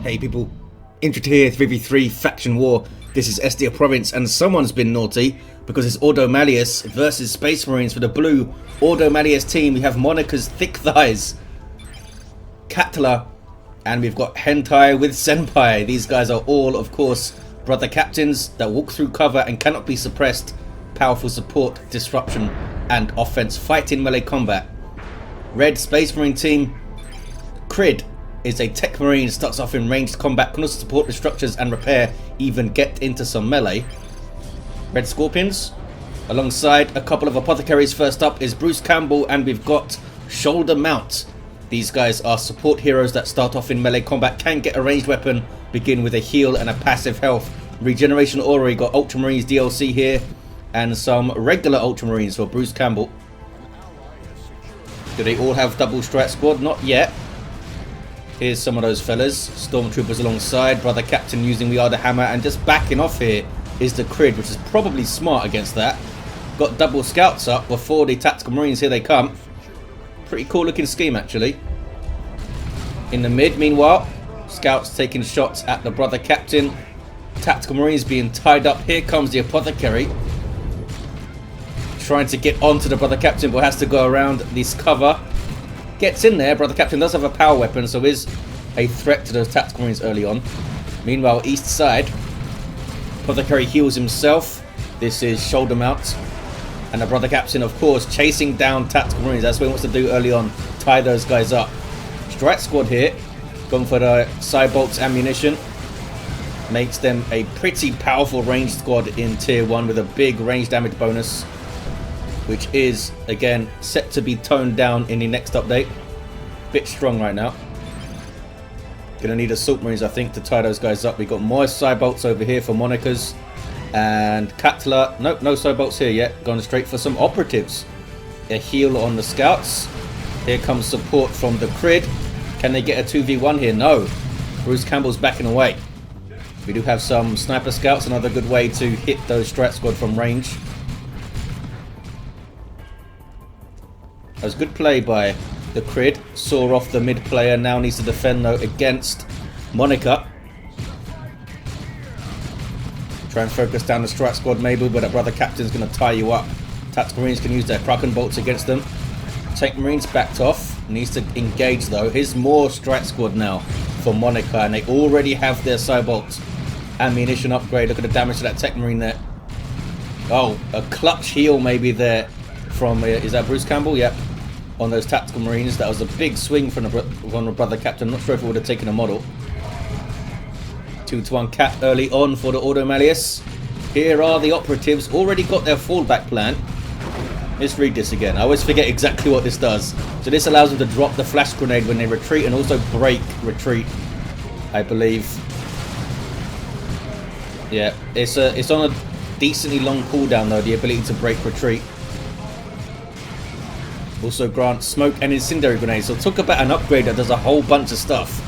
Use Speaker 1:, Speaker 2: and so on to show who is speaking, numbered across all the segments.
Speaker 1: Hey people, Intrate here, 3v3 faction war. This is Estia Province and someone's been naughty because it's Ordo Malleus versus Space Marines for the blue Ordo Malleus team. We have Monika's thick thighs, Katla, and we've got hentai with senpai. These guys are all, of course, brother captains that walk through cover and cannot be suppressed. Powerful support, disruption, and offense. Fight in melee combat. Red Space Marine team, TheCrydd, is a Techmarine, starts off in ranged combat, can also support the structures and repair, even get into some melee. Red Scorpions, alongside a couple of Apothecaries. First up is Campbell, and we've got Shoulder Mount. These guys are support heroes that start off in melee combat, can get a ranged weapon, begin with a heal and a passive health. Regeneration Aura, you got Ultramarines DLC here, and some regular Ultramarines for Campbell. Do they all have double strike squad? Not yet. Here's some of those fellas. Stormtroopers alongside. Brother Captain using the Order Hammer, and just backing off here is TheCrydd, which is probably smart against that. Got double scouts up before the Tactical Marines. Here they come. Pretty cool looking scheme actually. In the mid, meanwhile, scouts taking shots at the Brother Captain. Tactical Marines being tied up. Here comes the Apothecary, trying to get onto the Brother Captain, but has to go around this cover. Gets in there. Brother Captain does have a power weapon, so is a threat to those Tactical Marines early on. Meanwhile, east side, Apothecary heals himself. This is Shoulder Mount. And the Brother Captain, of course, chasing down Tactical Marines. That's what he wants to do early on. Tie those guys up. Strike squad here, going for the Cybolt's ammunition. Makes them a pretty powerful ranged squad in tier 1 with a big range damage bonus, which is, again, set to be toned down in the next update. Bit strong right now. Gonna need Assault Marines, I think, to tie those guys up. We've got more Cybolts over here for Monika's. And Katla, nope, no Cybolts here yet. Going straight for some Operatives. A heal on the Scouts. Here comes support from TheCrydd. Can they get a 2v1 here? No. Campbell's backing away. We do have some Sniper Scouts, another good way to hit those Strat Squad from range. That was good play by TheCrydd. Saw off the mid player. Now needs to defend though against Monika. Try and focus down the Strat Squad maybe, but that Brother Captain's going to tie you up. Tactical Marines can use their Kraken bolts against them. Techmarine's backed off. Needs to engage though. Here's more Strat Squad now for Monika, and they already have their Cybolt ammunition upgrade. Look at the damage to that Techmarine there. Oh, a clutch heal maybe there from, is that Campbell? Yep. On those Tactical Marines. That was a big swing from the Brother Captain. Not sure if it would have taken a model. 2-1 cap early on for the Ordo Malleus. Here are the Operatives. Already got their fallback plan. Let's read this again. I always forget exactly what this does. So this allows them to drop the flash grenade when they retreat, and also break retreat, I believe. Yeah, it's on a decently long cooldown though, the ability to break retreat. Also grants smoke and incendiary grenades. So talk about an upgrade that does a whole bunch of stuff.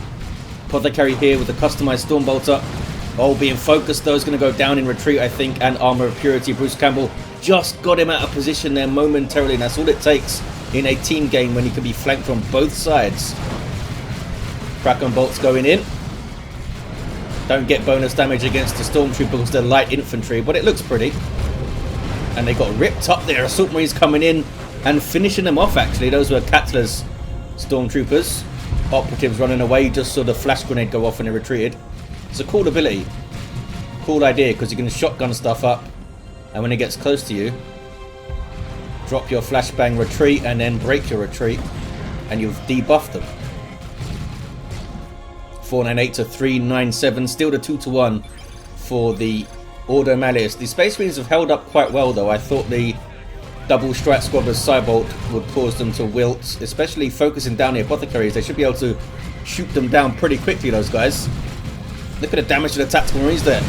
Speaker 1: Apothecary here with the customized Stormbolter. Oh, being focused though, is going to go down in retreat, I think, and Armor of Purity. Campbell just got him out of position there momentarily, and that's all it takes in a team game when he can be flanked from both sides. Kraken bolts going in. Don't get bonus damage against the Stormtrooper because they're light infantry, but it looks pretty. And they got ripped up there. Assault Marines coming in and finishing them off actually. Those were Katla's Stormtroopers. Operatives running away. Just saw the flash grenade go off and they retreated. It's a cool ability. Cool idea because you can shotgun stuff up, and when it gets close to you, drop your flashbang retreat and then break your retreat, and you've debuffed them. 498 to 397. Still the 2-1 for the Ordo Malleus. The Space Marines have held up quite well though. I thought the double Strat Squad with Cybolt would cause them to wilt, especially focusing down the Apothecaries. They should be able to shoot them down pretty quickly, those guys. Look at the damage to the Tactical Marines there.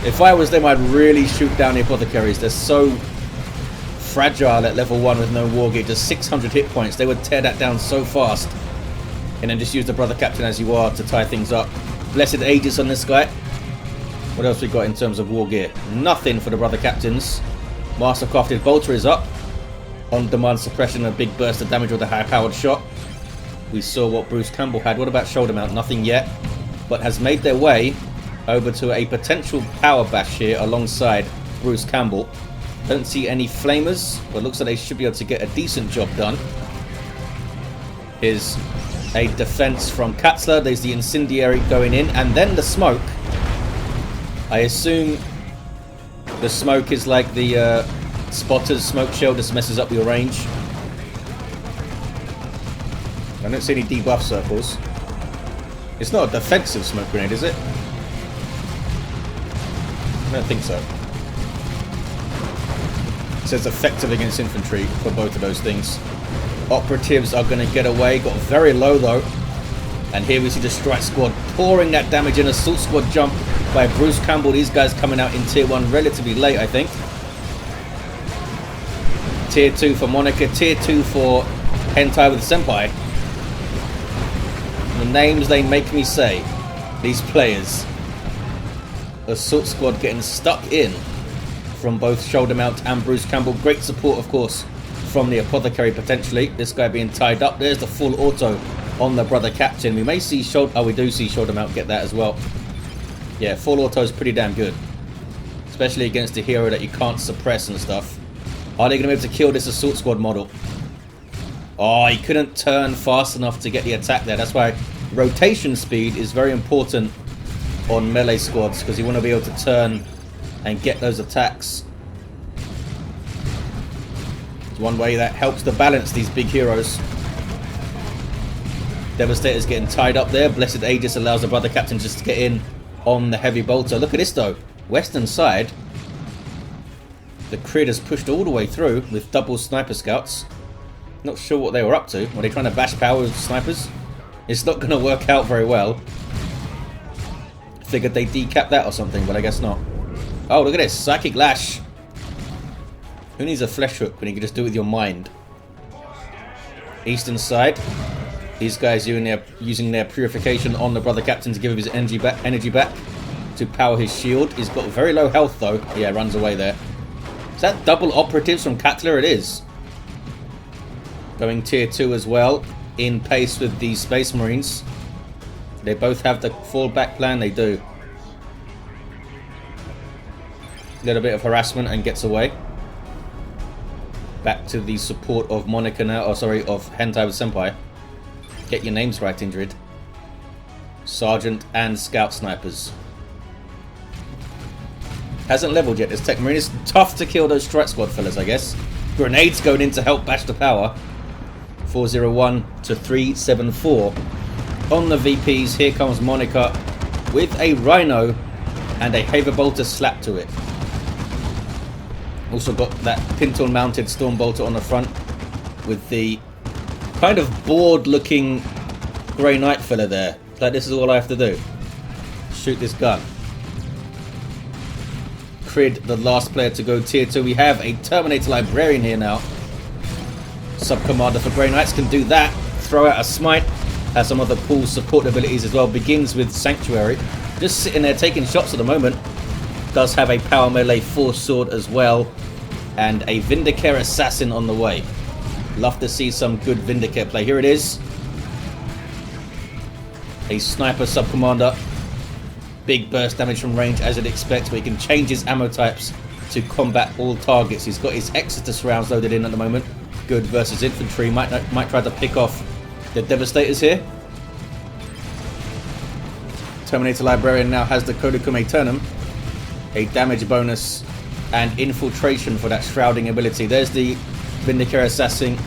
Speaker 1: If I was them, I'd really shoot down the Apothecaries. They're so fragile at level 1 with no war gear. Just 600 hit points. They would tear that down so fast. And then just use the Brother Captain as you are to tie things up. Blessed Aegis on this guy. What else we got in terms of war gear? Nothing for the Brother Captains. Master Crafted Bolter is up. On demand suppression, a big burst of damage with a high powered shot. We saw what Bruce Campbell had. What about shoulder mount? Nothing yet, but has made their way over to a potential power bash here alongside Bruce Campbell. Don't see any flamers, but looks like they should be able to get a decent job done. Here's a defense from Katla. There's the incendiary going in, and then the smoke. I assume the smoke is like the spotter's smoke shell, just messes up your range. I don't see any debuff circles. It's not a defensive smoke grenade, is it? I don't think so. It says effective against infantry for both of those things. Operatives are going to get away. Got very low though. And here we see the strike squad pouring that damage in. Assault squad jump by Bruce Campbell. These guys coming out in tier 1 relatively late, I think. Tier 2 for Monika. Tier 2 for hentai with senpai. The names they make me say. These players. Assault squad getting stuck in from both shoulder mount and Bruce Campbell. Great support, of course, from the Apothecary potentially. This guy being tied up. There's the full auto on the brother captain. We may see shoulder... Oh, we do see shoulder mount get that as well. Yeah, full auto is pretty damn good. Especially against a hero that you can't suppress and stuff. Are they going to be able to kill this assault squad model? Oh, he couldn't turn fast enough to get the attack there. That's why rotation speed is very important on melee squads, because you want to be able to turn and get those attacks. It's one way that helps to balance these big heroes. Devastator's getting tied up there. Blessed Aegis allows the brother captain just to get in on the heavy bolter. Look at this though. Western side. TheCrydd has pushed all the way through with double sniper scouts. Not sure what they were up to. Were they trying to bash power with snipers? It's not going to work out very well. Figured they decap that or something, but I guess not. Oh, look at this. Psychic Lash. Who needs a flesh hook when you can just do it with your mind? Eastern side. These guys using their purification on the brother captain to give him his energy back to power his shield. He's got very low health though. Yeah, runs away there. Is that double operatives from Katla? It is. Going tier 2 as well. In pace with the Space Marines. They both have the fallback plan. They do. Little bit of harassment and gets away. Back to the support of Monika now. Oh, sorry, of hentai with senpai. Get your names right, Indrid. Sergeant and Scout Snipers. Hasn't leveled yet. This Techmarine is tough to kill those strike squad fellas, I guess. Grenades going in to help bash the power. 401 to 374. On the VPs, here comes Monika with a Rhino and a Haver Bolter slap to it. Also got that pintle mounted Storm Bolter on the front with the kind of bored looking Grey Knight fella there. Like, this is all I have to do. Shoot this gun. TheCrydd, the last player to go tier 2. We have a Terminator Librarian here now. Sub-commander for Grey Knights can do that. Throw out a smite. Has some other cool support abilities as well. Begins with Sanctuary. Just sitting there taking shots at the moment. Does have a power melee force sword as well. And a Vindicare Assassin on the way. Love to see some good Vindicare play. Here it is. A sniper sub-commander. Big burst damage from range as it expects, but he can change his ammo types to combat all targets. He's got his Exodus rounds loaded in at the moment. Good versus infantry. Might try to pick off the Devastators here. Terminator Librarian now has the Codicum Aeternum. A damage bonus and infiltration for that shrouding ability. There's the Vindicare Assassin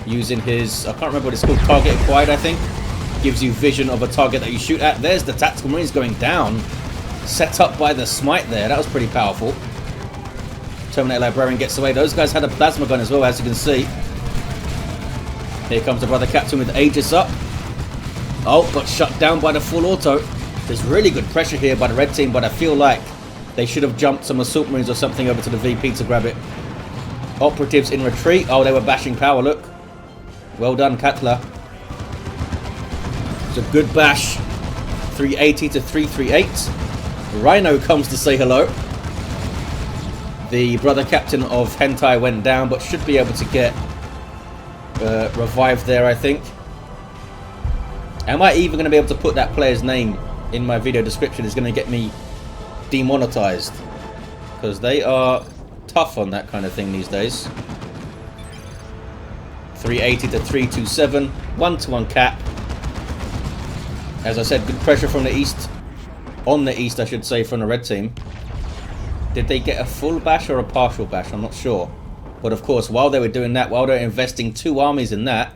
Speaker 1: using his, I can't remember what it's called, target acquired, I think. Gives you vision of a target that you shoot at. There's the Tactical Marines going down. Set up by the smite there. That was pretty powerful. Terminator Librarian gets away. Those guys had a plasma gun as well, as you can see. Here comes the brother captain with Aegis up. Oh, got shut down by the full auto. There's really good pressure here by the red team, but I feel like they should have jumped some Assault Marines or something over to the VP to grab it. Operatives in retreat. Oh, they were bashing power, look. Well done, Katla. It's a good bash. 380 to 338. Rhino comes to say hello. The brother captain of hentai went down, but should be able to get revived there, I think. Am I even going to be able to put that player's name in my video description? Is going to get me demonetized, because they are tough on that kind of thing these days. 380 to 327, 1-to-1 cap. As I said, good pressure from the east. On the east, I should say, from the red team. Did they get a full bash or a partial bash? I'm not sure. But of course, while they were doing that, while they were investing 2 armies in that,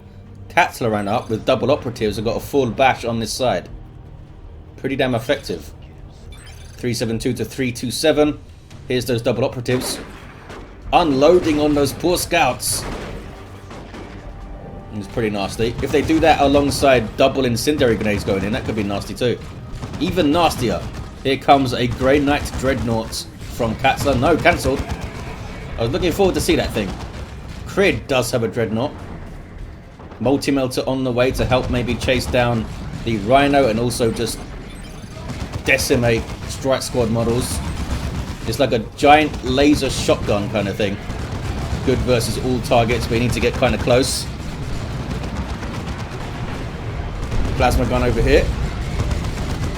Speaker 1: Katla ran up with double operatives and got a full bash on this side. Pretty damn effective. 372 to 327. Here's those double operatives. Unloading on those poor scouts. It's pretty nasty. If they do that alongside double incendiary grenades going in, that could be nasty too. Even nastier. Here comes a Grey Knight Dreadnought from Katla. No, cancelled. I was looking forward to see that thing. TheCrydd does have a Dreadnought. Multi-melter on the way to help maybe chase down the Rhino and also just decimate strike squad models. It's like a giant laser shotgun kind of thing. Good versus all targets, but you need to get kind of close. Plasma gun over here.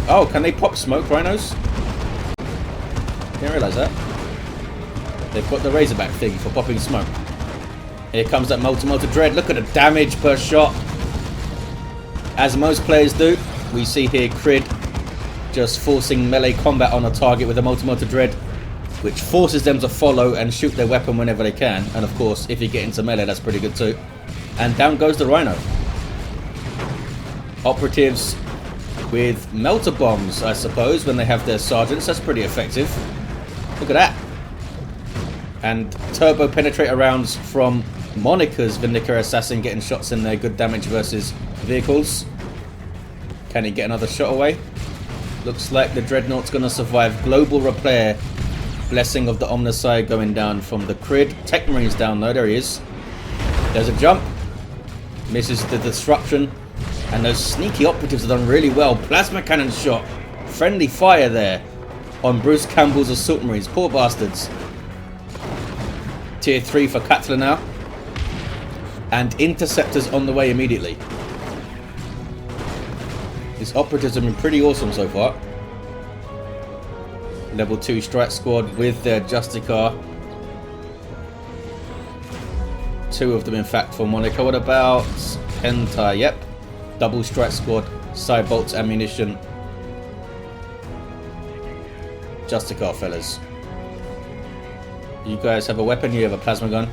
Speaker 1: Oh, can they pop smoke, Rhinos? Didn't realise that. They've got the Razorback thing for popping smoke. Here comes that multi-melter dread. Look at the damage per shot. As most players do, we see here TheCrydd just forcing melee combat on a target with a multi-melter dread, which forces them to follow and shoot their weapon whenever they can. And of course, if you get into melee, that's pretty good too. And down goes the Rhino. Operatives with melter bombs, I suppose, when they have their sergeants. That's pretty effective. Look at that. And turbo penetrator rounds from Monika's Vindicator Assassin, getting shots in there. Good damage versus vehicles. Can he get another shot away? Looks like the Dreadnought's going to survive. Global repair. Blessing of the Omnicide going down from the TheCrydd. Techmarine's down though. There he is. There's a jump. Misses the disruption. And those sneaky operatives have done really well. Plasma cannon shot. Friendly fire there on Bruce Campbell's Assault Marines. Poor bastards. Tier 3 for Katla now. And interceptors on the way immediately. These operatives have been pretty awesome so far. Level 2 strike squad with their Justicar. 2 of them in fact for Monika. What about hentai? Yep. Double strike squad, side bolts, ammunition. Justicar, fellas. You guys have a weapon, you have a plasma gun.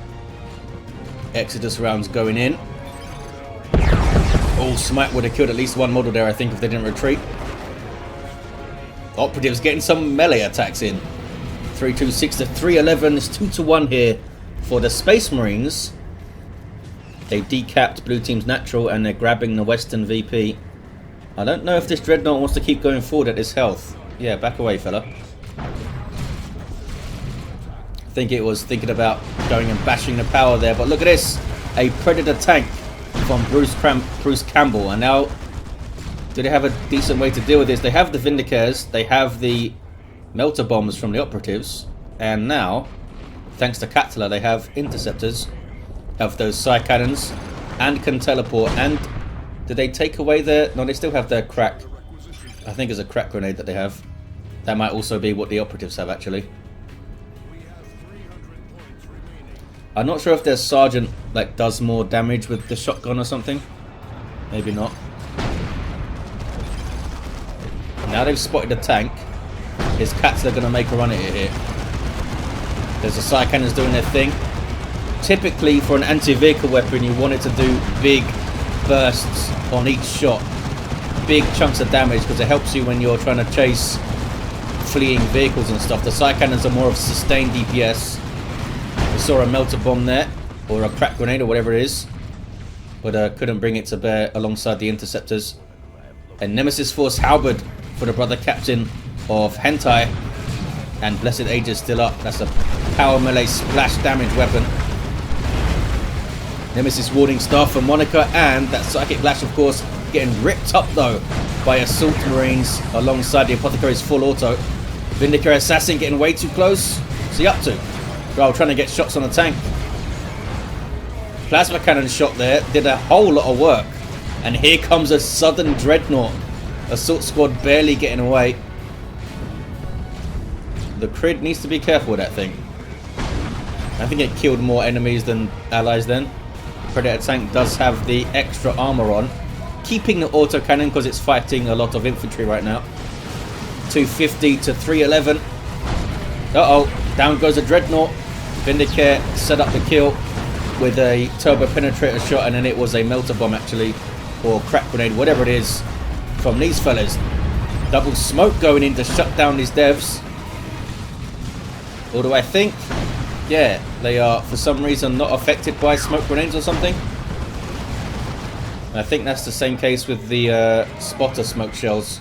Speaker 1: Exodus rounds going in. Oh, Smite would have killed at least one model there, I think, if they didn't retreat. Operatives getting some melee attacks in. 326 to 311. It's 2-to-1 here for the Space Marines. They decapped blue team's natural and they're grabbing the Western VP. I don't know if this Dreadnought wants to keep going forward at this health. Yeah, back away, fella. I think it was thinking about going and bashing the power there, but look at this. A Predator tank from Bruce Campbell. And now, do they have a decent way to deal with this? They have the Vindicators, they have the Melter Bombs from the Operatives, and now, thanks to Katla, they have Interceptors. Have those side cannons and can teleport. And did they take away their... No, they still have their crack. I think it's a crack grenade that they have. That might also be what the operatives have, actually. I'm not sure if their sergeant like does more damage with the shotgun or something. Maybe not. Now they've spotted the tank. Is Katla going to make a run at it here? There's the side cannons doing their thing. Typically, for an anti-vehicle weapon, you want it to do big bursts on each shot. Big chunks of damage, because it helps you when you're trying to chase fleeing vehicles and stuff. The side cannons are more of sustained DPS. We saw a melter bomb there, or a crack grenade, or whatever it is. But couldn't bring it to bear alongside the interceptors. And Nemesis Force Halberd for the brother captain of hentai. And Blessed Age is still up. That's a power melee splash damage weapon. Nemesis Warding Staff for Monika, and that Psychic Lash, of course, getting ripped up though by Assault Marines alongside the Apothecary's full auto. Vindicator Assassin getting way too close. What's he up to? Well, trying to get shots on the tank. Plasma Cannon shot there did a whole lot of work. And here comes a sudden dreadnought. Assault squad barely getting away. The Crydd needs to be careful with that thing. I think it killed more enemies than allies then. Predator tank does have the extra armor on, keeping the autocannon because it's fighting a lot of infantry right now. 250 to 311. Uh-oh, down goes a dreadnought. Vindicare set up the kill with a turbo penetrator shot, and then it was a melter bomb actually, or crack grenade, whatever it is, from these fellas. Double smoke going in to shut down these devs. Although I think, yeah, they are for some reason not affected by smoke grenades or something. I think that's the same case with the spotter smoke shells.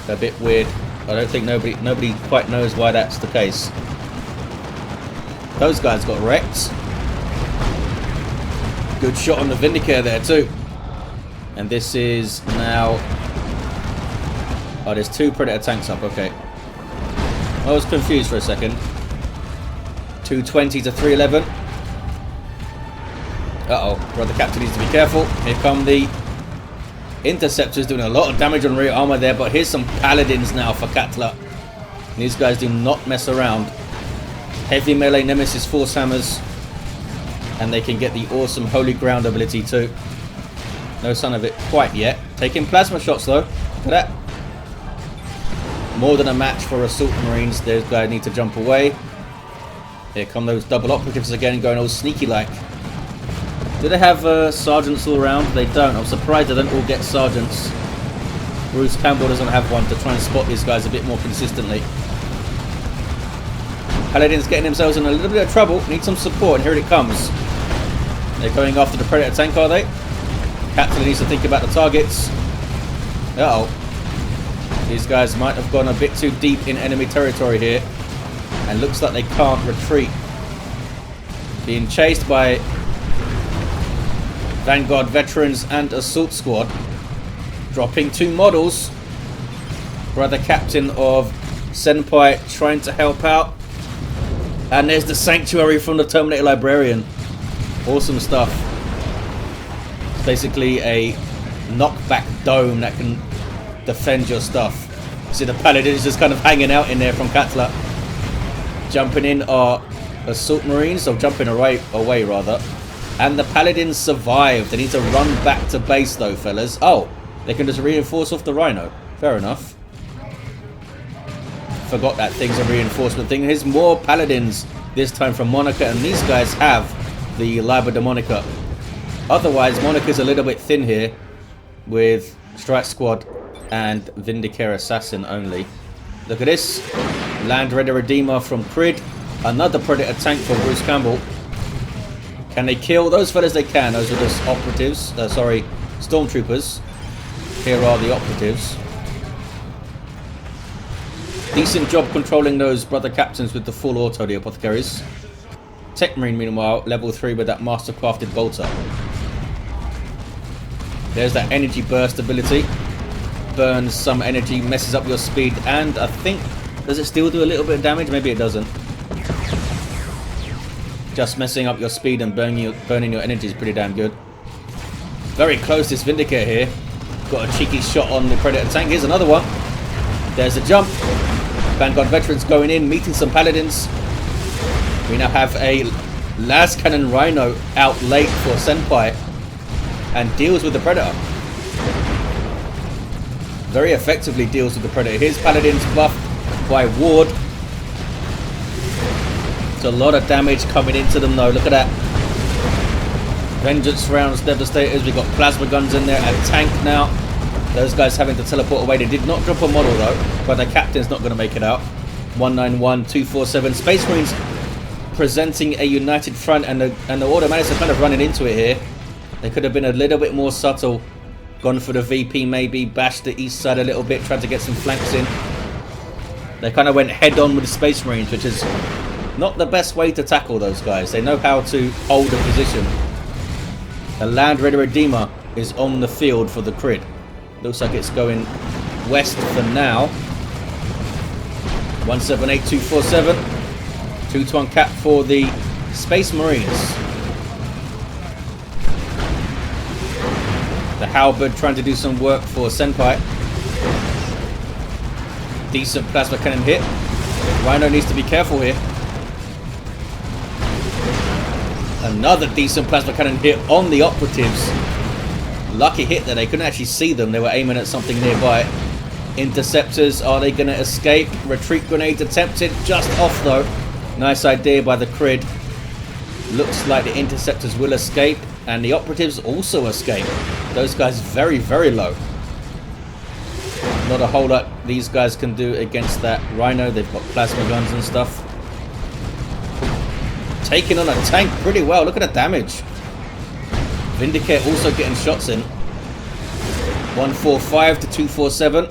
Speaker 1: They're a bit weird. I don't think nobody quite knows why that's the case. Those guys got wrecked. Good shot on the Vindicare there too. And this is now... Oh, there's 2 Predator tanks up, okay. I was confused for a second. 220 to 311. Uh-oh, brother captain needs to be careful. Here come the interceptors doing a lot of damage on rear armor there, but here's some paladins now for Katla. These guys do not mess around. Heavy melee nemesis force hammers, and they can get the awesome holy ground ability too. No sign of it quite yet. Taking plasma shots though. Look at that. More than a match for assault marines. Those guys need to jump away. Here come those double operatives again, going all sneaky like. Do they have sergeants all around? They don't. I'm surprised they don't all get sergeants. Bruce Campbell doesn't have one to try and spot these guys a bit more consistently. Paladins getting themselves in a little bit of trouble. Need some support, and here it comes. They're going after the Predator tank, are they? Captain needs to think about the targets. Uh-oh. These guys might have gone a bit too deep in enemy territory here. And looks like they can't retreat. Being chased by Vanguard veterans and assault squad. Dropping 2 models. Brother captain of Senpai trying to help out. And there's the sanctuary from the Terminator Librarian. Awesome stuff. It's basically a knockback dome that can defend your stuff. See the paladins just kind of hanging out in there from Katla. Jumping in are assault marines, or jumping away rather. And the paladins survive. They need to run back to base though, fellas. Oh, they can just reinforce off the rhino. Fair enough. Forgot that thing's a reinforcement thing. Here's more paladins, this time from Monika, and these guys have the Liber Demonica. Otherwise, Monika's a little bit thin here with Strike Squad and Vindicare Assassin only. Look at this. Land Raider Redeemer from Crydd. Another Predator tank from Bruce Campbell. Can they kill those fellas? They can. Those are just operatives. Sorry, stormtroopers. Here are the operatives. Decent job controlling those brother captains with the full auto, the Apothecaries. Techmarine, meanwhile, level 3 with that master crafted bolter. There's that energy burst ability. Burns some energy, messes up your speed, and I think, does it still do a little bit of damage? Maybe it doesn't. Just messing up your speed and burning your energy is pretty damn good. Very close, this Vindicare here. Got a cheeky shot on the Predator tank. Here's another one. There's a jump. Vanguard veterans going in, meeting some paladins. We now have a las cannon rhino out late for Senpai and deals with the Predator. Very effectively deals with the Predator. Here's paladins buffed by Ward. It's a lot of damage coming into them though. Look at that. Vengeance rounds, devastators. We've got plasma guns in there. A tank now. Those guys having to teleport away. They did not drop a model though, but the captain's not going to make it out. 191, 247. Space Marines presenting a united front, and the Ordo Malleus are kind of running into it here. They could have been a little bit more subtle. Gone for the VP maybe, bashed the east side a little bit, tried to get some flanks in. They kind of went head on with the Space Marines, which is not the best way to tackle those guys. They know how to hold a position. The Land Raider Redeemer is on the field for the Crydd. Looks like it's going west for now. 178247. 2-to-1 cap for the Space Marines. The halberd trying to do some work for senpai. Decent plasma cannon hit. Rhino needs to be careful here. Another decent plasma cannon hit on the operatives. Lucky hit that they couldn't actually see them. They were aiming at something nearby. Interceptors, are they going to escape? Retreat grenades attempted, just off though. Nice idea by TheCrydd. Looks like the interceptors will escape, and the operatives also escape. Those guys very, very low. Not a whole lot these guys can do against that Rhino. They've got plasma guns and stuff. Taking on a tank pretty well. Look at the damage. Vindicate also getting shots in. 145 to 247.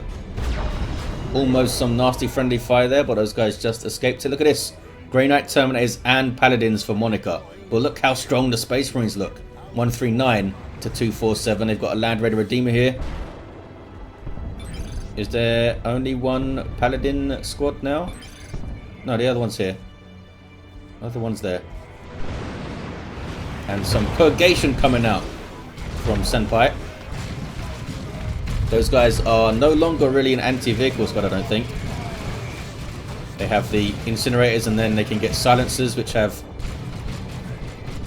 Speaker 1: Almost some nasty friendly fire there, but those guys just escaped it. Look at this. Grey Knight Terminators and Paladins for Monika. But look how strong the Space Marines look. 139 to 247. They've got a Land Raider Redeemer here. Is there only one Paladin squad now? No, the other one's here. The other one's there. And some Purgation coming out from Senpai. Those guys are no longer really an anti-vehicle squad, I don't think. They have the incinerators, and then they can get silencers, which have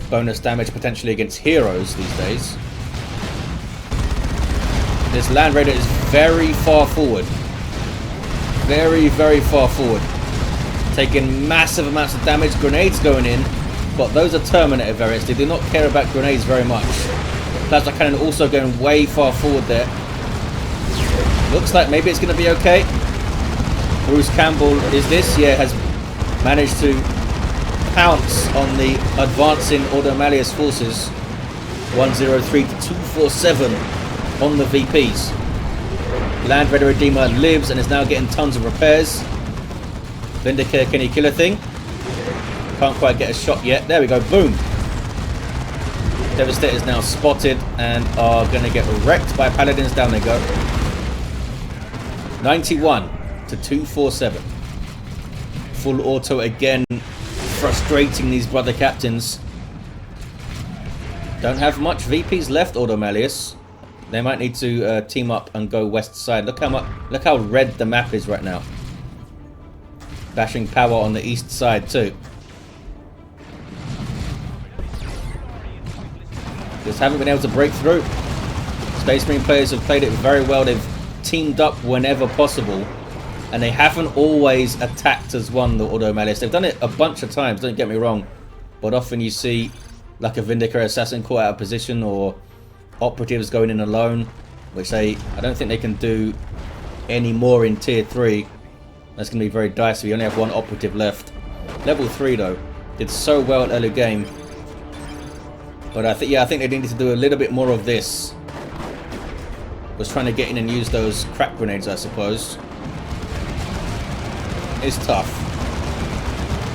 Speaker 1: bonus damage potentially against heroes these days. This Land Raider is very far forward. Very, very far forward. Taking massive amounts of damage. Grenades going in. But those are Terminator variants. They do not care about grenades very much. Plasma Cannon also going way far forward there. Looks like maybe it's going to be okay. Bruce Campbell is this. Yeah, has managed to pounce on the advancing Ordo Malleus forces. 103 to 247 on the VPs. Land Raider Redeemer lives and is now getting tons of repairs. Vindicator, can he kill a thing? Can't quite get a shot yet. There we go. Boom. Devastator's now spotted and are going to get wrecked by Paladins. Down they go. 91 to 247. Full auto again. Frustrating these brother captains. Don't have much VPs left, Ordo Malleus. They might need to team up and go west side. Look how red the map is right now. Bashing power on the east side too. Just haven't been able to break through. Space Marine players have played it very well. They've teamed up whenever possible. And they haven't always attacked as one, the Ordo Malleus. They've done it a bunch of times, don't get me wrong. But often you see like a Vindicator Assassin caught out of position, or operatives going in alone, which I don't think they can do any more in tier 3. That's going to be very dicey. We only have one operative left. Level 3 though. Did so well at early game. But I think they needed to do a little bit more of this. Was trying to get in and use those crack grenades, I suppose. It's tough.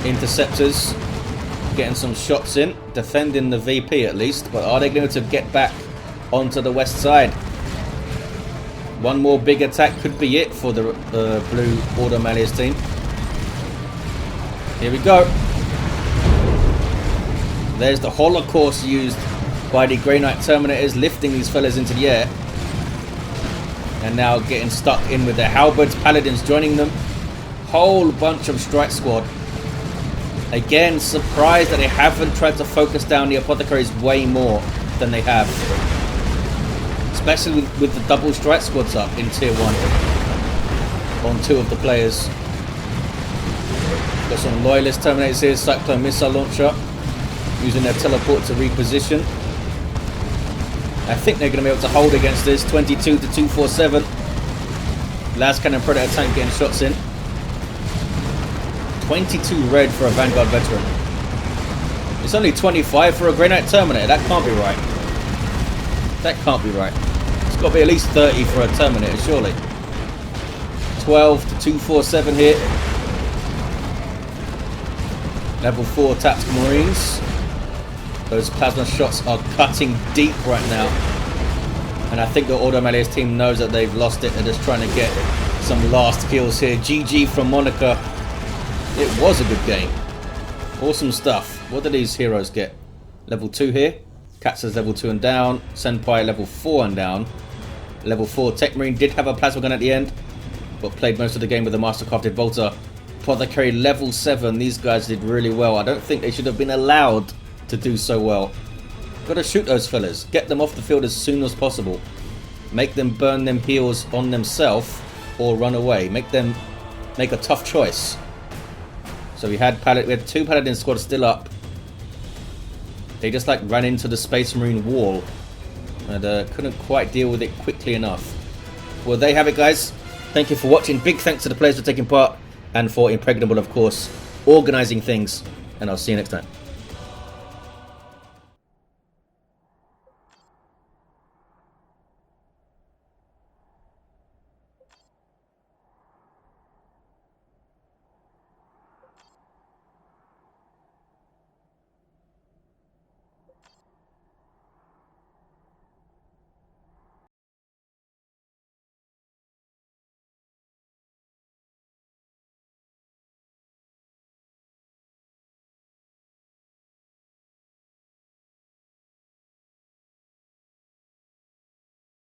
Speaker 1: Interceptors getting some shots in, defending the VP at least, but are they going to get back onto the west side? One more big attack could be it for the blue Ordo Malleus team. Here we go. There's the Holocaust used by the Grey Knight Terminators, lifting these fellas into the air. And now getting stuck in with their halberds. Paladins joining them. Whole bunch of strike squad. Again, surprised that they haven't tried to focus down the Apothecaries way more than they have. Especially with the double strike squads up in tier 1 on 2 of the players. Got some loyalist Terminators here. Cyclone missile launcher using their teleport to reposition. I think they're going to be able to hold against this. 22 to 247. Last Cannon Predator tank getting shots in. 22 red for a Vanguard veteran. It's only 25 for a Grey Knight Terminator. That can't be right. That can't be right. It's got to be at least 30 for a Terminator, surely. 12 to 247 here. Level 4 Tactical Marines. Those plasma shots are cutting deep right now. And I think the Ordo Malleus team knows that they've lost it. They're just trying to get some last kills here. GG from Monika. It was a good game. Awesome stuff. What do these heroes get? Level 2 here. Katla's level 2 and down. Senpai level 4 and down. Level 4 Techmarine did have a plasma gun at the end, but played most of the game with a mastercrafted bolter. Apothecary level 7. These guys did really well. I don't think they should have been allowed to do so well. Gotta shoot those fellas. Get them off the field as soon as possible. Make them burn them heals on themselves or run away. Make them make a tough choice. So we had 2 Paladin squads still up. They just like ran into the Space Marine wall and couldn't quite deal with it quickly enough. Well, there you have it, guys. Thank you for watching. Big thanks to the players for taking part and for Impregnable, of course, organising things. And I'll see you next time.